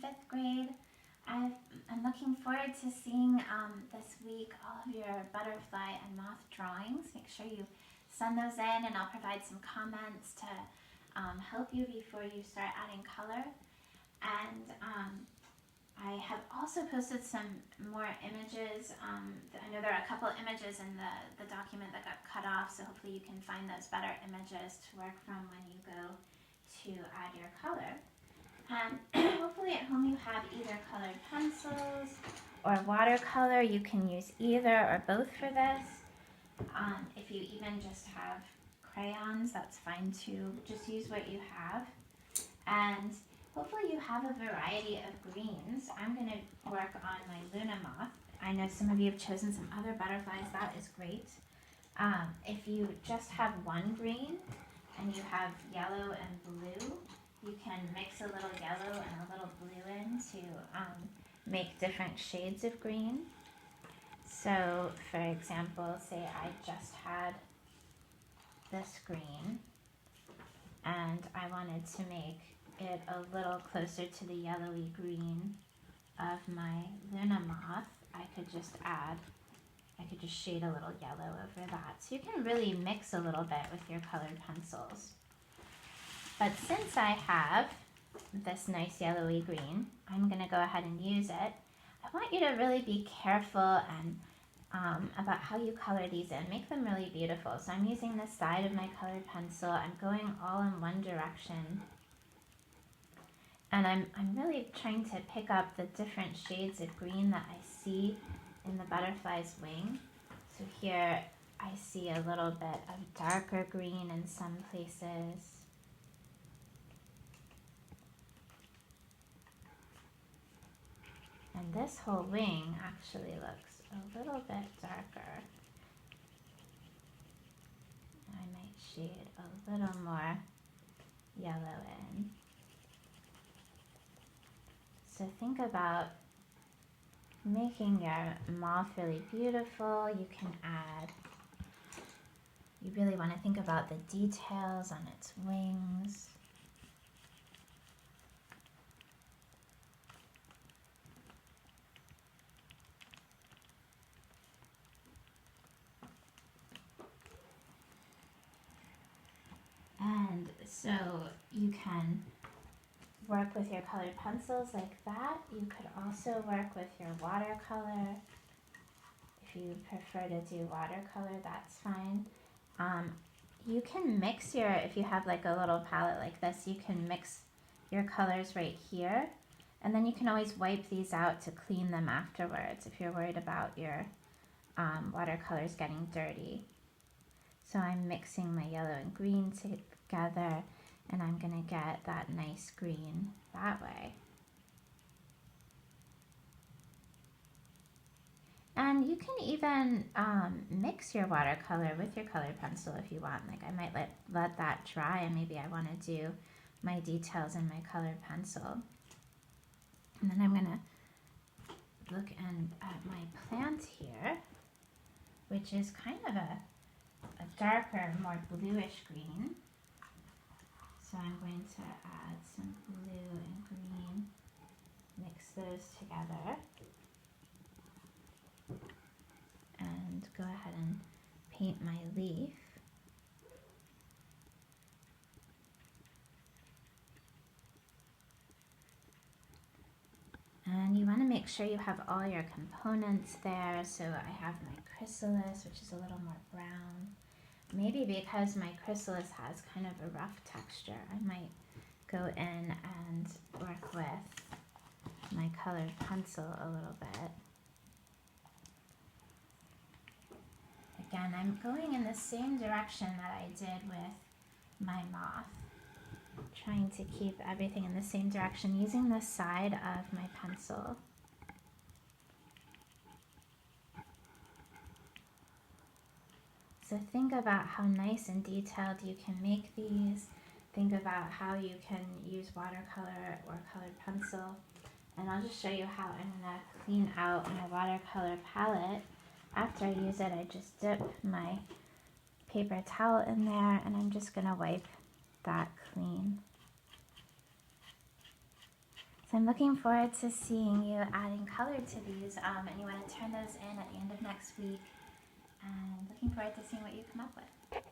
5th grade. I'm looking forward to seeing this week all of your butterfly and moth drawings. Make sure you send those in and I'll provide some comments to help you before you start adding color. And I have also posted some more images. I know there are a couple images in the document that got cut off, so hopefully you can find those better images to work from when you go to add your color. And hopefully at home you have either colored pencils or watercolor. You can use either or both for this. If you even just have crayons, that's fine too. Just use what you have. And hopefully you have a variety of greens. I'm going to work on my Luna moth. I know some of you have chosen some other butterflies. That is great. If you just have one green and you have yellow and blue, you can mix a little yellow and a little blue in to make different shades of green. So, for example, say I just had this green and I wanted to make it a little closer to the yellowy green of my Luna moth. I could just shade a little yellow over that. So you can really mix a little bit with your colored pencils. But since I have this nice yellowy green, I'm going to go ahead and use it. I want you to really be careful and about how you color these in. Make them really beautiful. So I'm using the side of my colored pencil. I'm going all in one direction. And I'm really trying to pick up the different shades of green that I see in the butterfly's wing. So here I see a little bit of darker green in some places. And this whole wing actually looks a little bit darker. I might shade a little more yellow in. So think about making your moth really beautiful. You really want to think about the details on its wings. And so you can work with your colored pencils like that. You could also work with your watercolor. If you prefer to do watercolor, that's fine. You can mix if you have like a little palette like this, you can mix your colors right here. And then you can always wipe these out to clean them afterwards if you're worried about your watercolors getting dirty. So I'm mixing my yellow and green together, and I'm going to get that nice green that way. And you can even mix your watercolor with your colored pencil if you want. Like I might let that dry, and maybe I want to do my details in my colored pencil. And then I'm going to look at my plant here, which is kind of a darker, more bluish green. So I'm going to add some blue and green, mix those together, and go ahead and paint my leaf. And you want to make sure you have all your components there. So I have my chrysalis, which is a little more brown. Maybe because my chrysalis has kind of a rough texture, I might go in and work with my colored pencil a little bit. Again, I'm going in the same direction that I did with my moth. Trying to keep everything in the same direction using the side of my pencil. So think about how nice and detailed you can make these. Think about how you can use watercolor or colored pencil. And I'll just show you how I'm going to clean out my watercolor palette. After I use it, I just dip my paper towel in there and I'm just going to wipe that clean. So I'm looking forward to seeing you adding color to these, and you want to turn those in at the end of next week, and looking forward to seeing what you come up with.